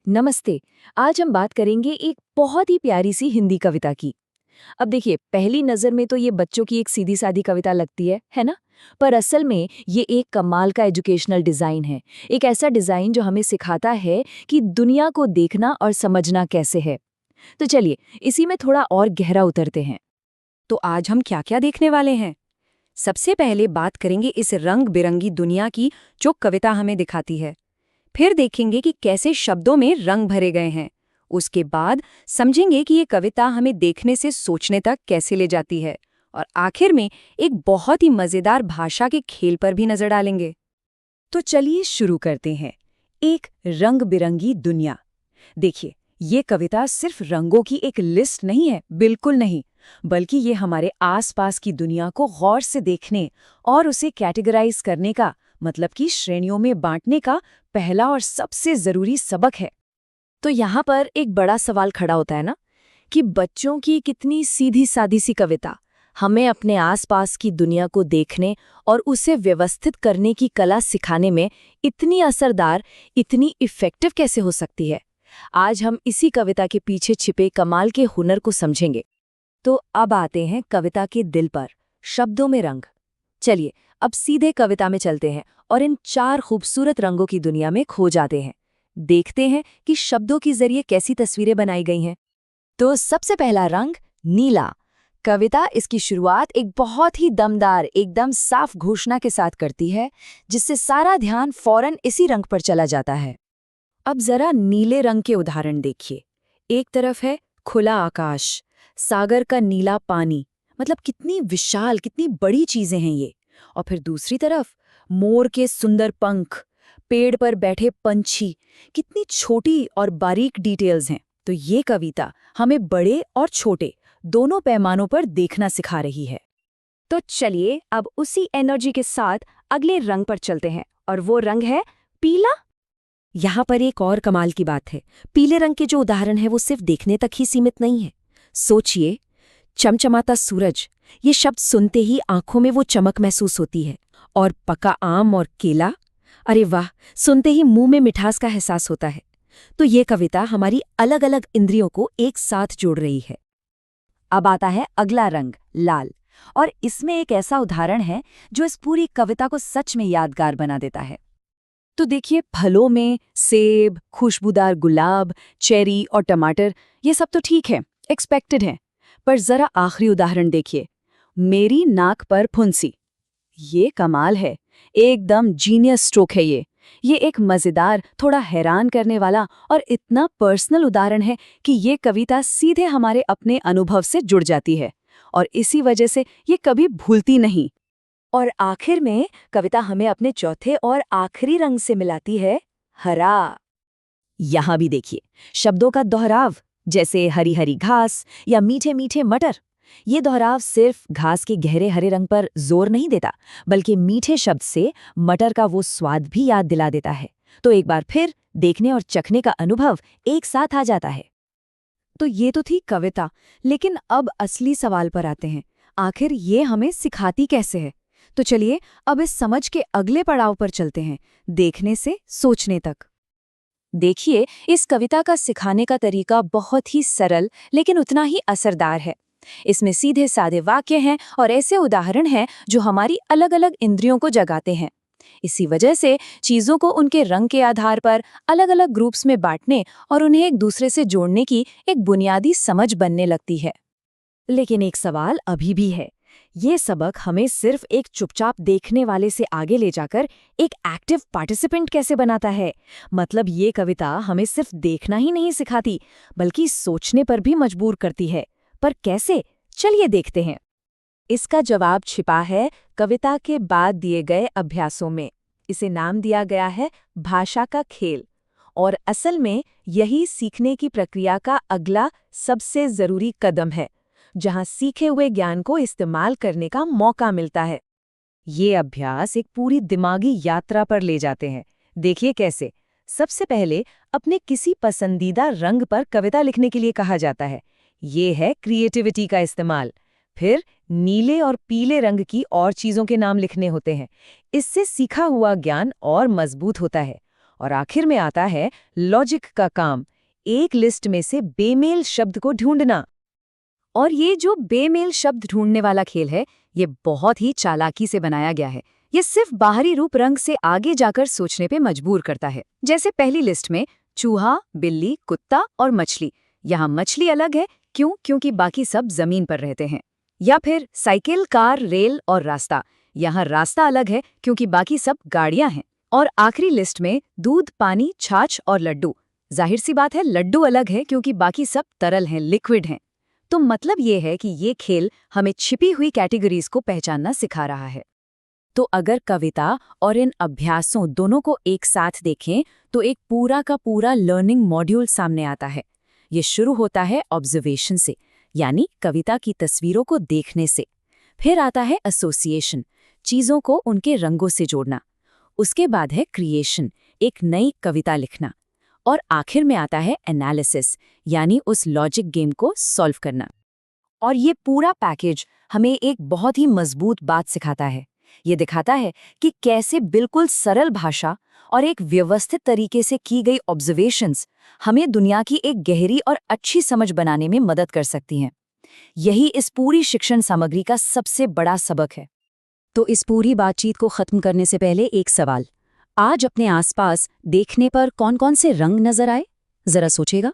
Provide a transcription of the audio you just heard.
नमस्ते। आज हम बात करेंगे एक बहुत ही प्यारी सी हिंदी कविता की। अब देखिए, पहली नज़र में तो ये बच्चों की एक सीधी-सादी कविता लगती है ना? पर असल में ये एक कमाल का एजुकेशनल डिज़ाइन है। एक ऐसा डिज़ाइन जो हमें सिखाता है कि दुनिया को देखना और समझना कैसे है। तो चलिए, इसी में थोड़ा और गहरा उतरते हैं। तो आज हम क्या-क्या देखने वाले हैं? सबसे पहले बात करेंगे इस रंग-बिरंगी दुनिया की जो कविता हमें दिखाती है। फिर देखेंगे कि कैसे शब्दों में रंग भरे गए हैं। उसके बाद समझेंगे कि ये कविता हमें देखने से सोचने तक कैसे ले जाती है। और आखिर में एक बहुत ही मज़ेदार भाषा के खेल पर भी नज़र डालेंगे। तो चलिए शुरू करते हैं। एक रंग-बिरंगी दुनिया। देखिए, ये कविता सिर्फ रंगों की एक लिस्ट नहीं है, बिल्कुल नहीं, बल्कि ये हमारे आसपास की दुनिया को गौर से देखने और उसे कैटेगराइज करने का, मतलब कि श्रेणियों में बांटने का पहला और सबसे जरूरी सबक है। तो यहाँ पर एक बड़ा सवाल खड़ा होता है ना, कि बच्चों की कितनी सीधी सादी सी कविता हमें अपने आसपास की दुनिया को देखने और उसे व्यवस्थित करने की कला सिखाने में इतनी असरदार, इतनी इफ़ेक्टिव कैसे हो सकती है। आज हम इसी कविता के पीछे छिपे कमाल के हुनर को समझेंगे। तो अब आते हैं कविता के दिल पर, शब्दों में रंग। चलिए, अब सीधे कविता में चलते हैं और इन चार खूबसूरत रंगों की दुनिया में खो जाते हैं। देखते हैं कि शब्दों के जरिए कैसी तस्वीरें बनाई गई हैं। तो सबसे पहला रंग नीला। कविता इसकी शुरुआत एक बहुत ही दमदार, एकदम साफ घोषणा के साथ करती है, जिससे सारा ध्यान फौरन इसी रंग पर चला जाता है। अब जरा नीले रंग के उदाहरण देखिए। एक तरफ है खुला आकाश, सागर का नीला पानी, मतलब कितनी विशाल, कितनी बड़ी चीजें हैं ये। और फिर दूसरी तरफ मोर के सुंदर पंख, पेड़ पर बैठे पंछी, कितनी छोटी और बारीक डिटेल्स हैं। तो ये कविता हमें बड़े और छोटे दोनों पैमानों पर देखना सिखा रही है। तो चलिए अब उसी एनर्जी के साथ अगले रंग पर चलते हैं, और वो रंग है पीला। यहाँ पर एक और कमाल की बात है। पीले रंग के जो उदाहरण है वो सिर्फ देखने तक ही सीमित नहीं है। सोचिए, चमचमाता सूरज, ये शब्द सुनते ही आंखों में वो चमक महसूस होती है। और पका आम और केला, अरे वाह, सुनते ही मुंह में मिठास का एहसास होता है। तो ये कविता हमारी अलग अलग इंद्रियों को एक साथ जोड़ रही है। अब आता है अगला रंग, लाल। और इसमें एक ऐसा उदाहरण है जो इस पूरी कविता को सच में यादगार बना देता है। तो देखिए, फलों में सेब, खुशबूदार गुलाब, चेरी और टमाटर, ये सब तो ठीक है, एक्सपेक्टेड है। पर जरा आखिरी उदाहरण देखिए, मेरी नाक पर फुंसी। ये कमाल है, एकदम जीनियस स्ट्रोक है ये एक मजेदार, थोड़ा हैरान करने वाला और इतना पर्सनल उदाहरण है कि ये कविता सीधे हमारे अपने अनुभव से जुड़ जाती है, और इसी वजह से ये कभी भूलती नहीं। और आखिर में कविता हमें अपने चौथे और आखिरी रंग से मिलाती है, हरा। यहाँ भी देखिए, शब्दों का दोहराव, जैसे हरी हरी घास या मीठे मीठे मटर। ये दोहराव सिर्फ घास के गहरे हरे रंग पर जोर नहीं देता, बल्कि मीठे शब्द से मटर का वो स्वाद भी याद दिला देता है। तो एक बार फिर देखने और चखने का अनुभव एक साथ आ जाता है। तो ये तो थी कविता, लेकिन अब असली सवाल पर आते हैं। आखिर ये हमें सिखाती कैसे है? तो चलिए अब इस समझ के अगले पड़ाव पर चलते हैं, देखने से सोचने तक। देखिए, इस कविता का सिखाने का तरीका बहुत ही सरल लेकिन उतना ही असरदार है। इसमें सीधे साधे वाक्य हैं और ऐसे उदाहरण हैं जो हमारी अलग अलग इंद्रियों को जगाते हैं। इसी वजह से चीज़ों को उनके रंग के आधार पर अलग अलग ग्रुप्स में बांटने और उन्हें एक दूसरे से जोड़ने की एक बुनियादी समझ बनने लगती है। लेकिन एक सवाल अभी भी है, ये सबक हमें सिर्फ एक चुपचाप देखने वाले से आगे ले जाकर एक एक्टिव पार्टिसिपेंट कैसे बनाता है? मतलब ये कविता हमें सिर्फ देखना ही नहीं सिखाती, बल्कि सोचने पर भी मजबूर करती है। पर कैसे? चलिए देखते हैं। इसका जवाब छिपा है कविता के बाद दिए गए अभ्यासों में। इसे नाम दिया गया है भाषा का खेल। और असल में यही सीखने की प्रक्रिया का अगला सबसे जरूरी कदम है, जहां सीखे हुए ज्ञान को इस्तेमाल करने का मौका मिलता है। ये अभ्यास एक पूरी दिमागी यात्रा पर ले जाते हैं। देखिए कैसे। सबसे पहले अपने किसी पसंदीदा रंग पर कविता लिखने के लिए कहा जाता है। ये है क्रिएटिविटी का इस्तेमाल। फिर नीले और पीले रंग की और चीजों के नाम लिखने होते हैं। इससे सीखा हुआ ज्ञान और मजबूत होता है। और आखिर में आता है लॉजिक का काम, एक लिस्ट में से बेमेल शब्द को ढूंढना। और ये जो बेमेल शब्द ढूंढने वाला खेल है, ये बहुत ही चालाकी से बनाया गया है। ये सिर्फ बाहरी रूप रंग से आगे जाकर सोचने पे मजबूर करता है। जैसे पहली लिस्ट में चूहा, बिल्ली, कुत्ता और मछली। यहाँ मछली अलग है, क्यों? क्योंकि बाकी सब जमीन पर रहते हैं। या फिर साइकिल, कार, रेल और रास्ता। यहाँ रास्ता अलग है क्योंकि बाकी सब गाड़ियां हैं। और आखिरी लिस्ट में दूध, पानी, छाछ और लड्डू। जाहिर सी बात है, लड्डू अलग है क्योंकि बाकी सब तरल हैं, लिक्विड हैं। तो मतलब ये है कि ये खेल हमें छिपी हुई कैटेगरीज को पहचानना सिखा रहा है। तो अगर कविता और इन अभ्यासों दोनों को एक साथ देखें तो एक पूरा का पूरा लर्निंग मॉड्यूल सामने आता है। ये शुरू होता है ऑब्जर्वेशन से, यानी कविता की तस्वीरों को देखने से। फिर आता है एसोसिएशन, चीज़ों को उनके रंगों से जोड़ना। उसके बाद है क्रिएशन, एक नई कविता लिखना। और आखिर में आता है एनालिसिस, यानी उस लॉजिक गेम को सॉल्व करना। और ये पूरा पैकेज हमें एक बहुत ही मजबूत बात सिखाता है। ये दिखाता है कि कैसे बिल्कुल सरल भाषा और एक व्यवस्थित तरीके से की गई ऑब्जर्वेशंस हमें दुनिया की एक गहरी और अच्छी समझ बनाने में मदद कर सकती हैं। यही इस पूरी शिक्षण सामग्री का सबसे बड़ा सबक है। तो इस पूरी बातचीत को खत्म करने से पहले एक सवाल। आज अपने आसपास देखने पर कौन-कौन से रंग नजर आए? जरा सोचेगा।